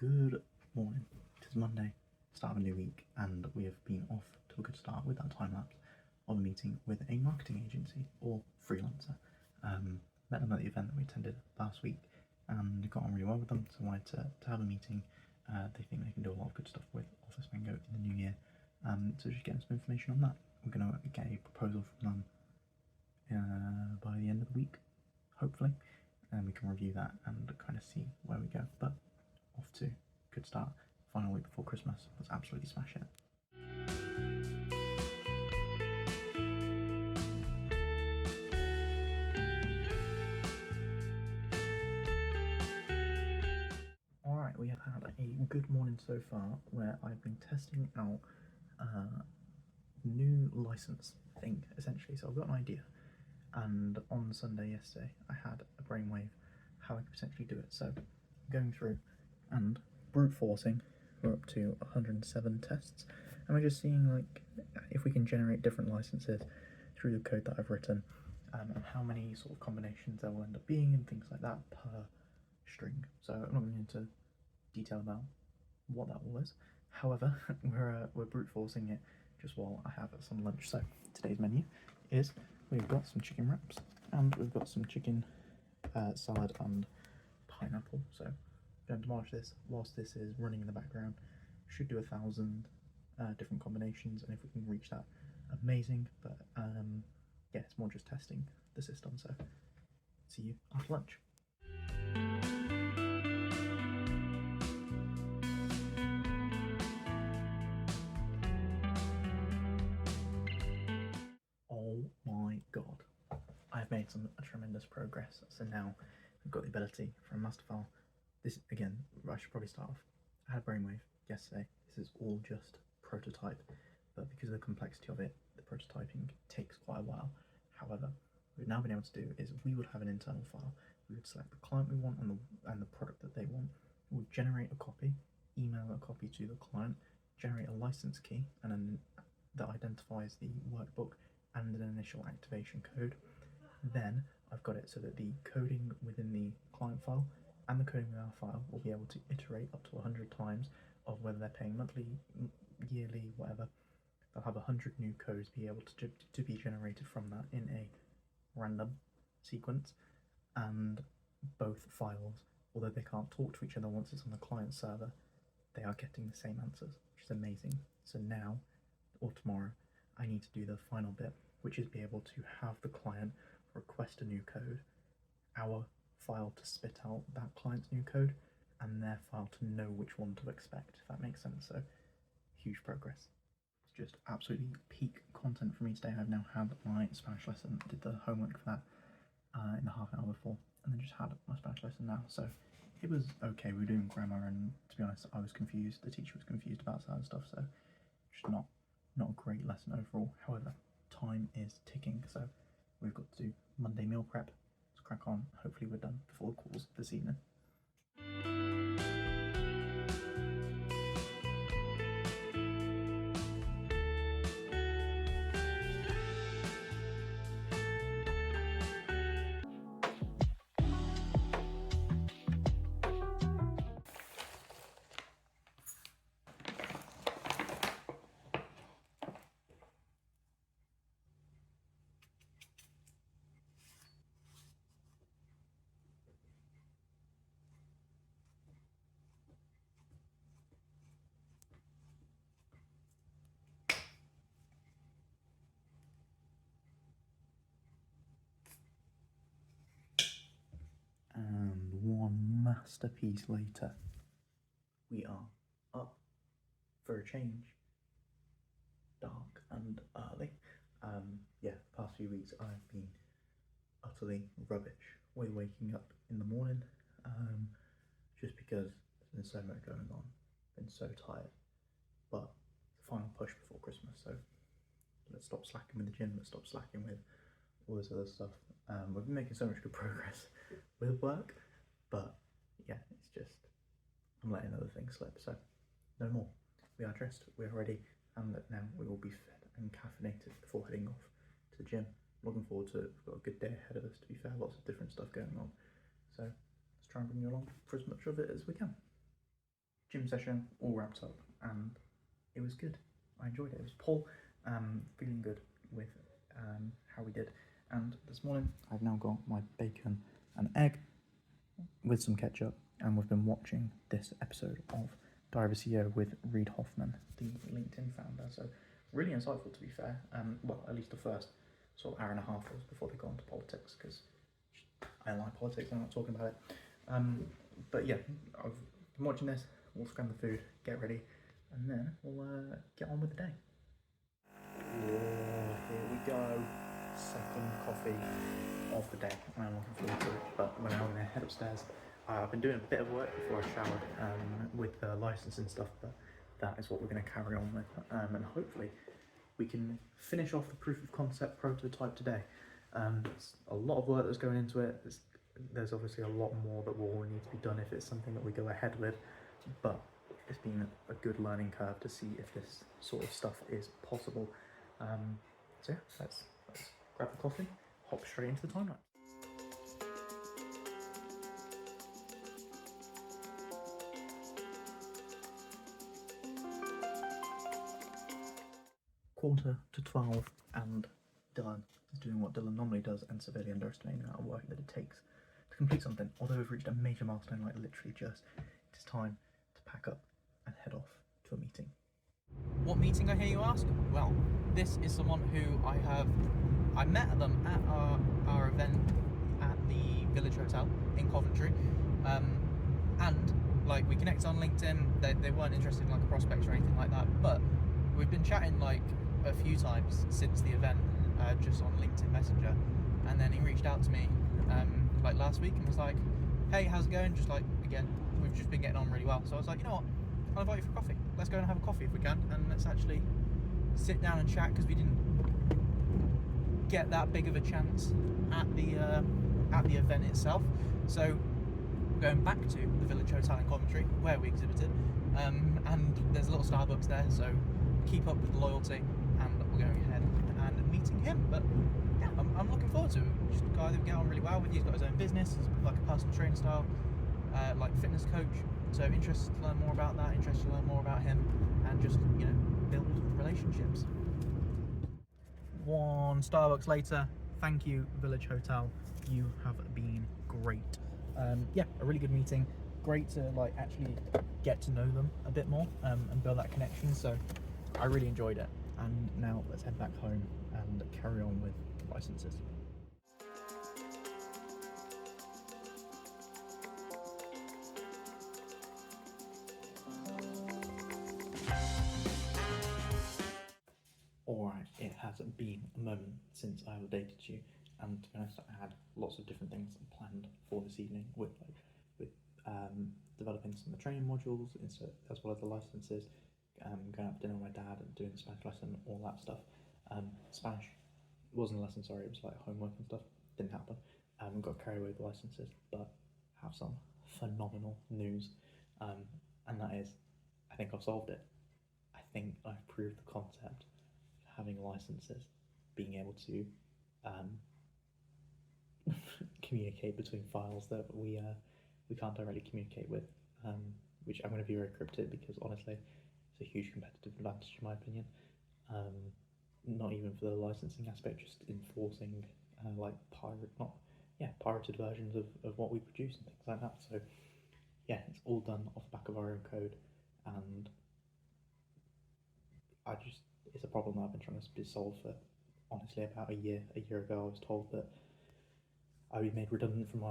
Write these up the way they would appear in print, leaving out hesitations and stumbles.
Good morning. It is Monday, start of a new week, and we have been off to a good start with that time lapse of a meeting with a marketing agency or freelancer. Met them at the event that we attended last week and got on really well with them, so I wanted to have a meeting. They think they can do a lot of good stuff with Office Mango in the new year, so just getting some information on that. We're going to get a proposal from them by the end of the week, hopefully, and we can review that and kind of see where we go. But off to good start. Final week before Christmas. Let's absolutely smash it. Alright, we have had a good morning so far where I've been testing out new license thing essentially. So I've got an idea, and on Sunday yesterday I had a brainwave how I could potentially do it. So going through and brute forcing, we're up to 107 tests, and we're just seeing like if we can generate different licenses through the code that I've written, and how many sort of combinations there will end up being and things like that per string. So I'm not going into detail about what that all is. However, we're brute forcing it just while I have some lunch. So today's menu is we've got some chicken wraps and we've got some chicken salad and pineapple. So I'm going to demolish this whilst this is running in the background. Should do 1,000 different combinations, and if we can reach that, amazing. But yeah, it's more just testing the system. So see you after lunch. Oh my god, I've made some tremendous progress. So now I've got the ability for a master file. This again, I should probably start off. I had a brainwave yesterday. This is all just prototype, but because of the complexity of it, the prototyping takes quite a while. However, what we've now been able to do is we would have an internal file. We would select the client we want and the product that they want. We would generate a copy, email a copy to the client, generate a license key, and then that identifies the workbook and an initial activation code. Then I've got it so that the coding within the client file and the coding within our file will be able to iterate up to 100 times of whether they're paying monthly, yearly, whatever. They'll have 100 new codes be able to be generated from that in a random sequence, and both files, although they can't talk to each other once it's on the client server, they are getting the same answers, which is amazing. So now or tomorrow I need to do the final bit, which is be able to have the client request a new code, our file to spit out that client's new code, and their file to know which one to expect, if that makes sense. So huge progress. It's just absolutely peak content for me today. I've now had my Spanish lesson, did the homework for that in the half hour before, and then just had my Spanish lesson now. So it was okay. We were doing grammar, and to be honest, I was confused. The teacher was confused about certain stuff, so just not a great lesson overall. However, time is ticking, so we've got to do Monday meal prep. Let's crack on. Hopefully we're done before the calls this evening. And one masterpiece later, we are up for a change. Dark and early. Yeah, the past few weeks I've been utterly rubbish with waking up in the morning, just because there's been so much going on, been so tired. But it's the final push before Christmas, so let's stop slacking with the gym, let's stop slacking with all this other stuff. We've been making so much good progress with work, but yeah, it's just I'm letting other things slip. So no more. We are dressed, we are ready, and now we will be fed and caffeinated before heading off to the gym. Looking forward to it. We've got a good day ahead of us, to be fair, lots of different stuff going on. So let's try and bring you along for as much of it as we can. gym session all wrapped up, and it was good. I enjoyed it. It was Paul, feeling good with how we did. And this morning I've now got my bacon and egg with some ketchup, and we've been watching this episode of Diary of a CEO with Reid Hoffman, the LinkedIn founder. So really insightful, to be fair. Well, at least the first sort of hour and a half was before they got into politics, because I don't like politics, I'm not talking about it. But yeah, I've been watching this. We'll scan the food, get ready, and then we'll get on with the day. Whoa, here we go. Second coffee of the day. I'm looking forward to it. But we're now going to head upstairs. I've been doing a bit of work before I showered with the licensing stuff, but that is what we're going to carry on with. And hopefully we can finish off the proof of concept prototype today. It's a lot of work that's going into it. There's obviously a lot more that will need to be done if it's something that we go ahead with, but it's been a good learning curve to see if this sort of stuff is possible. So yeah, let's grab the coffee, hop straight into the timeline. Quarter to 12, and Dylan is doing what Dylan normally does and severely underestimating the amount of work that it takes to complete something. Although we've reached a major milestone, like literally just, it is time to pack up and head off to a meeting. What meeting, I hear you ask? Well, this is someone who I met them at our event at the Village Hotel in Coventry, and like we connected on LinkedIn. They weren't interested in like a prospect or anything like that, but we've been chatting like a few times since the event, just on LinkedIn Messenger, and then he reached out to me like last week and was like, hey, how's it going? Just like, again, we've just been getting on really well. So I was like, you know what, I'll invite you for coffee. Let's go and have a coffee if we can, and let's actually sit down and chat, because we didn't get that big of a chance at the event itself. So we're going back to the Village Hotel in Coventry where we exhibited, and there's a little Starbucks there, so keep up with the loyalty, and we're going ahead and meeting him. But yeah, I'm looking forward to it. Just a guy that we get on really well with. He's got his own business, he's like a personal trainer style, like fitness coach. So interested to learn more about that, interested to learn more about him, and just, you know, build relationships. One Starbucks later, thank you Village Hotel, you have been great. Yeah, a really good meeting. Great to like actually get to know them a bit more, and build that connection. So I really enjoyed it. And now let's head back home and carry on with licenses. Alright, it has been a moment since I updated you, and to be honest, I had lots of different things planned for this evening with developing some of the training modules, as well as the licenses, going out for dinner with my dad and doing the Spanish lesson, all that stuff. Spanish wasn't a lesson, sorry, it was like homework and stuff, didn't happen. Got carried away with the licenses, but have some phenomenal news, and that is, I think I've solved it. I think I've proved the concept of having licenses, being able to communicate between files that we can't directly communicate with, which I'm going to be very cryptic, because honestly it's a huge competitive advantage in my opinion. Not even for the licensing aspect, just enforcing like pirated versions of what we produce and things like that. So yeah, it's all done off the back of our own code, and it's a problem that I've been trying to solve for honestly about a year. A year ago I was told that I'd be made redundant from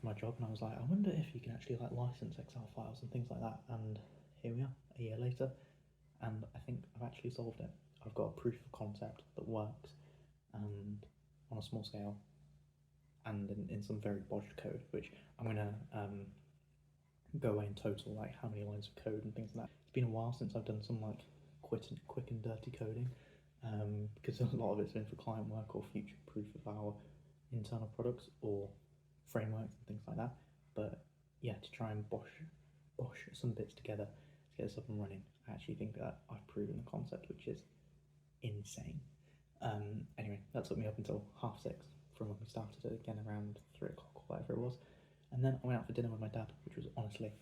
my job, and I was like, I wonder if you can actually like license Excel files and things like that, and here we are a year later, and I think I've actually solved it. I've got a proof of concept that works, and on a small scale, and in some very bodged code, which I'm going to go away in total, like how many lines of code and things like that. It's been a while since I've done some like quick and dirty coding, because a lot of it's been for client work or future proof of our internal products or frameworks and things like that. But yeah, to try and bosh some bits together to get us up and running, I actually think that I've proven the concept, which is insane. Anyway, that took me up until 6:30 from when we started it again, around 3 o'clock or whatever it was, and then I went out for dinner with my dad, which was honestly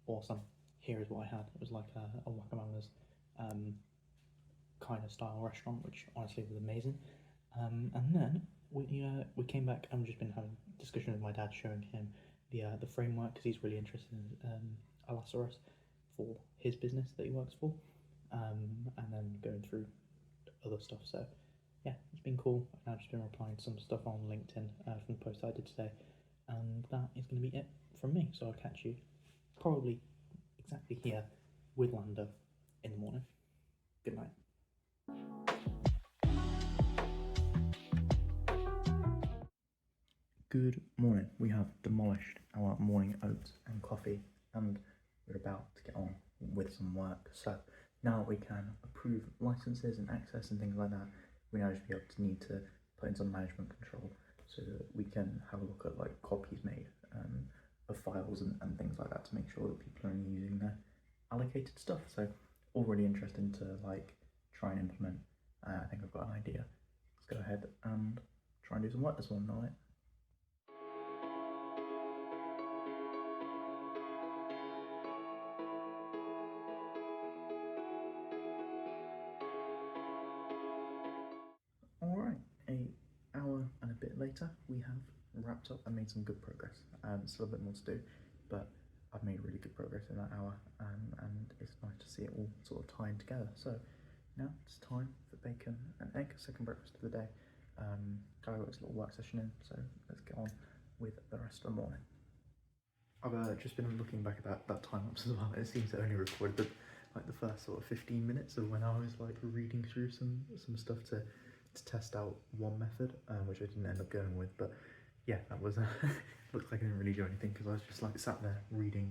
awesome. here is what I had. It was like a Wakamama's kind of style restaurant, which honestly was amazing. And then we came back and we've just been having a discussion with my dad, showing him the framework because he's really interested in Alasaurus for his business that he works for, and then going through other stuff. So yeah, it's been cool. I've now just been replying to some stuff on LinkedIn from the post I did today, and that is going to be it from me. So I'll catch you probably exactly here with Lando in the morning. Good night. Good morning. We have demolished our morning oats and coffee, and we're about to get on with some work. So now we can approve licenses and access and things like that. We now just need to put in some management control so that we can have a look at like copies made of files and things like that to make sure that people are only using their allocated stuff. So all really interesting to like try and implement. I think I've got an idea. Let's go ahead and try and do some work this one night. Alright, an hour and a bit later, we have wrapped up and made some good progress. Still a bit more to do, but I've made really good progress in that hour, and it's nice to see it all sort of tying together. So now it's time for bacon and egg, second breakfast of the day. Guy works a little work session in, so let's get on with the rest of the morning. I've just been looking back at that time lapse as well. It seems to only recorded like the first sort of 15 minutes of when I was like reading through some stuff to test out one method, which I didn't end up going with. But yeah, that was looked like I didn't really do anything because I was just like sat there reading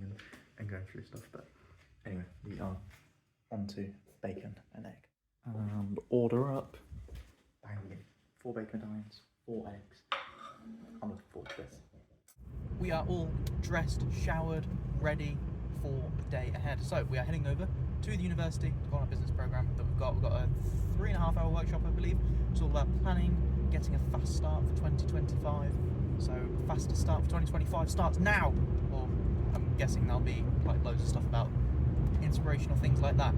and going through stuff. But anyway, we are on to bacon and egg. And order up. Bang. 4 bacon medallions, 4 eggs. I'm looking forward to this. We are all dressed, showered, ready for the day ahead. So we are heading over to the university to go on a business program that we've got. We've got a 3.5-hour workshop, I believe. It's all about planning, getting a fast start for 2025. So faster start for 2025 starts now. Or I'm guessing there'll be like loads of stuff about inspirational things like that.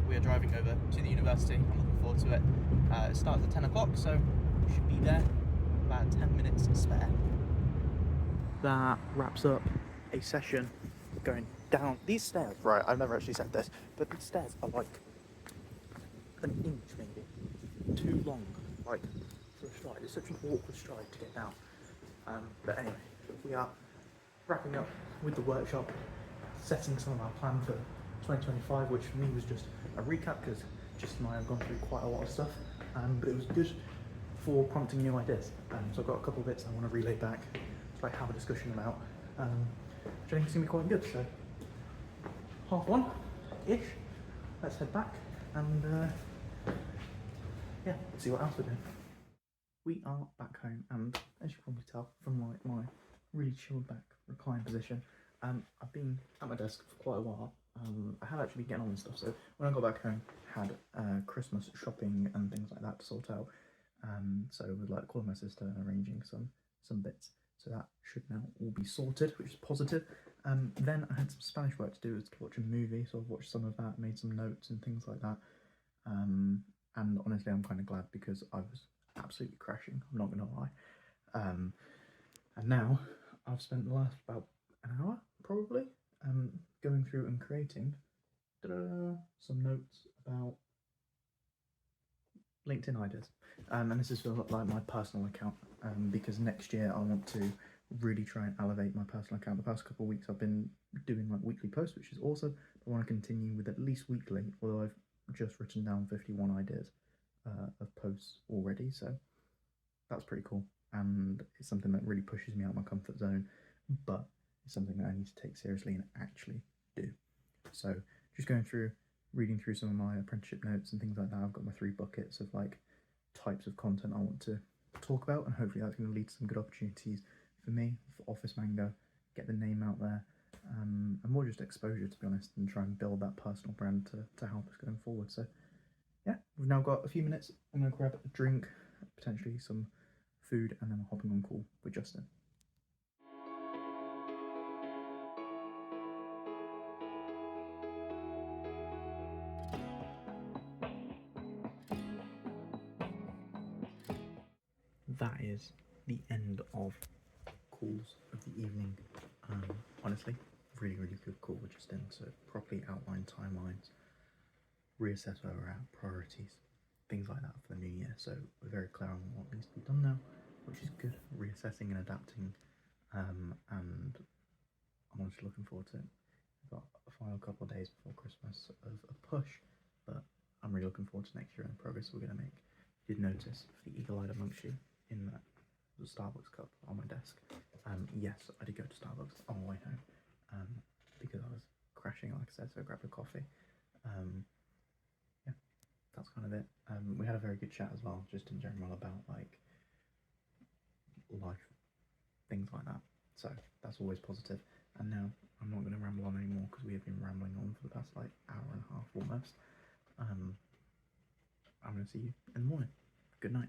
We are driving over to the university. I'm looking forward to it. It starts at 10 o'clock, so we should be there about 10 minutes spare. That wraps up a session going down these stairs. Right, I've never actually said this, but the stairs are like an inch maybe too long, like for a stride. It's such an awkward stride to get down. But anyway, we are wrapping up with the workshop, setting some of our plan for 2025, which for me was just a recap because Just and I have gone through quite a lot of stuff, but it was good for prompting new ideas. So I've got a couple of bits I want to relay back, to like have a discussion about, which I think is going to be quite good. So 1:30-ish, let's head back and yeah, let's see what else we're doing. We are back home, and as you can probably tell from my really chilled back reclined position, I've been at my desk for quite a while. I had actually been getting on with stuff, so when I got back home, had Christmas shopping and things like that to sort out. So I was like calling my sister and arranging some bits. So that should now all be sorted, which is positive. Then I had some Spanish work to do, was to watch a movie, so I've watched some of that, made some notes and things like that. And honestly, I'm kind of glad because I was absolutely crashing, I'm not going to lie. And now I've spent the last about an hour, probably, going through and creating some notes about LinkedIn ideas. And this is for like my personal account, because next year I want to really try and elevate my personal account. The past couple of weeks I've been doing like weekly posts, which is awesome. I want to continue with at least weekly, although I've just written down 51 ideas of posts already, so that's pretty cool, and it's something that really pushes me out of my comfort zone, but it's something that I need to take seriously and actually do. So just going through, reading through some of my apprenticeship notes and things like that. I've got my 3 buckets of like types of content I want to talk about, and hopefully that's going to lead to some good opportunities for me, for Office Mango, get the name out there, and more just exposure, to be honest, and try and build that personal brand to help us going forward. So yeah, we've now got a few minutes. I'm going to grab a drink, potentially some food, and then we're hopping on call with Justin. that is the end of calls of the evening. Honestly, really good call just in to properly outline timelines, reassess where we're at, priorities, things like that for the new year. So we're very clear on what needs to be done now, which is good. Reassessing and adapting, and I'm honestly looking forward to it. We've got a final couple of days before Christmas of a push, but I'm really looking forward to next year and the progress we're going to make. You did notice for the eagle-eyed amongst you in that the Starbucks cup on my desk. Yes, I did go to Starbucks on my way home because I was crashing, like I said, so I grabbed a coffee. Yeah, that's kind of it. We had a very good chat as well, just in general about like life, things like that. So that's always positive. And now I'm not going to ramble on anymore because we have been rambling on for the past like hour and a half almost. I'm going to see you in the morning. Good night.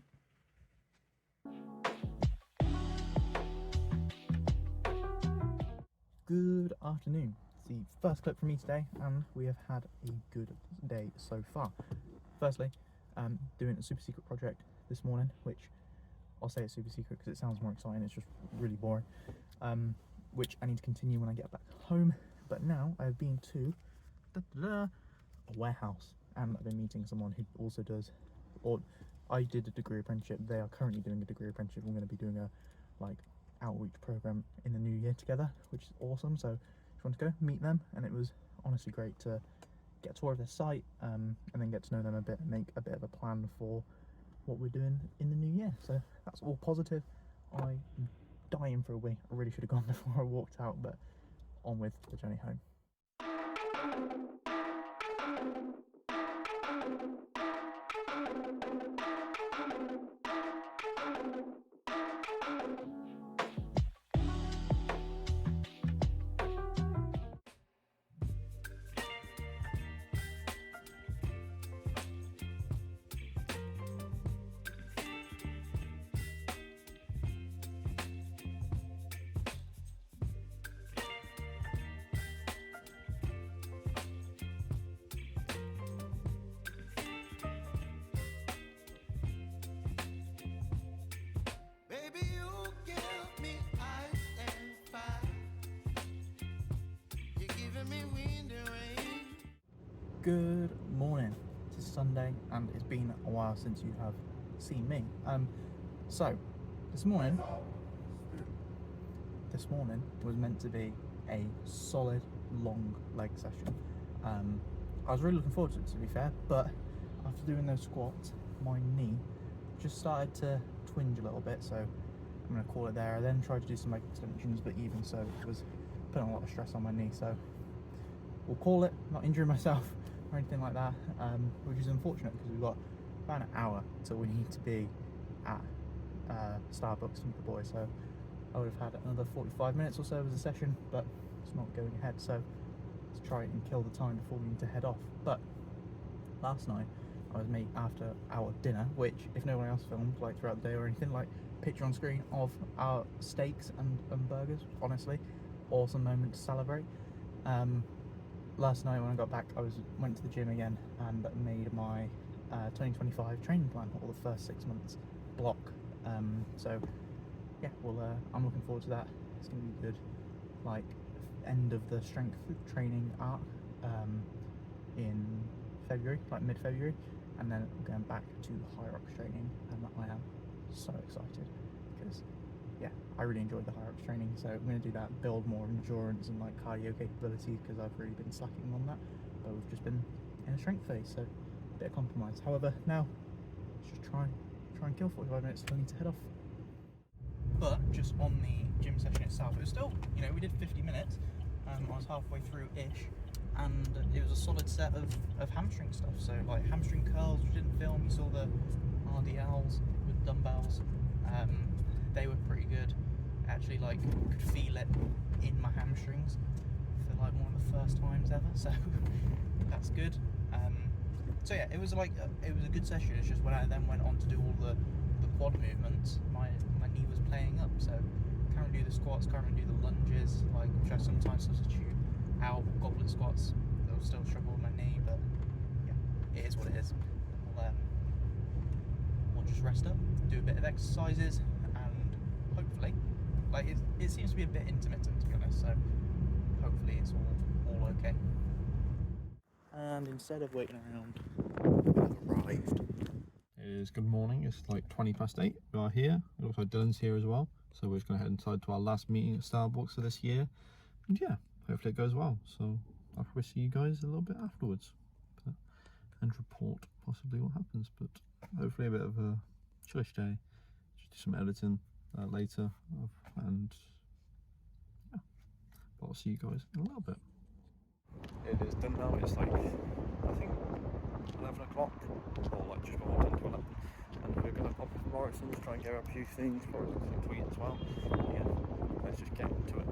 Good afternoon. It's the first clip from me today, and we have had a good day so far. Firstly, doing a super secret project this morning, which I'll say it's super secret because it sounds more exciting. It's just really boring. Which I need to continue when I get back home. But now I've been to a warehouse, and I've been meeting someone who also does, or I did a degree apprenticeship. They are currently doing a degree apprenticeship. We're going to be doing a outreach program in the new year together, which is awesome. So just wanted to go meet them, and it was honestly great to get a tour of their site, and then get to know them a bit and make a bit of a plan for what we're doing in the new year. So that's all positive. I'm dying for a wee. I really should have gone before I walked out, but on with the journey home. Good morning. It's Sunday, and it's been a while since you have seen me. So this morning was meant to be a solid long leg session. I was really looking forward to it, to be fair, but after doing those squats, my knee just started to twinge a little bit, so I'm going to call it there. I then tried to do some leg extensions, but even so, it was putting a lot of stress on my knee, so we'll call it, not injuring myself or anything like that, which is unfortunate because we've got about an hour till we need to be at Starbucks with the boys, so I would have had another 45 minutes or so as a session, but it's not going ahead, so let's try and kill the time before we need to head off. But last night I was made after our dinner, which if no one else filmed like throughout the day or anything, like picture on screen of our steaks and burgers, honestly awesome moment to celebrate. Last night when I got back, I went to the gym again and made my 2025 training plan, or the first 6 months block. So yeah, I'm looking forward to that. It's going to be good, like end of the strength training arc in February, like mid-February, and then going back to high rocks training, and I am so excited because yeah, I really enjoyed the high rocks training, so I'm going to do that, build more endurance and like cardio capabilities, because I've really been slacking on that, but we've just been in a strength phase, so a bit of compromise. However, now let's just try and kill 45 minutes till I need to head off. But just on the gym session itself, it was still, you know, we did 50 minutes, I was halfway through-ish, and it was a solid set of hamstring stuff, so like hamstring curls, which didn't film, you saw the RDLs with dumbbells, they were pretty good. Actually, like, could feel it in my hamstrings for like one of the first times ever, so that's good. So yeah, it was like it was a good session. It's just when I then went on to do all the quad movements, my knee was playing up. So can't really do the squats, can't really do the lunges, like, which I sometimes substitute out goblet squats. They'll still struggle with my knee, but yeah, it is what it is. We'll I'll just rest up, do a bit of exercises, and hopefully, like it seems to be a bit intermittent, to be honest, so hopefully it's all okay. And instead of waiting around, I've arrived. It is good morning, it's like 8:20. We are here. It looks like Dylan's here as well. So we're just going to head inside to our last meeting at Starbucks for this year. And yeah, hopefully it goes well. So I'll probably see you guys a little bit afterwards. And report possibly what happens. But hopefully a bit of a chillish day. Just do some editing later. And yeah, but I'll see you guys in a little bit. It is done now. It's like, I think 11 o'clock, or like just before 10 to 11, and we're going to pop to Morrison's, try and get a few things, probably something to eat as well. Yeah, let's just get into it.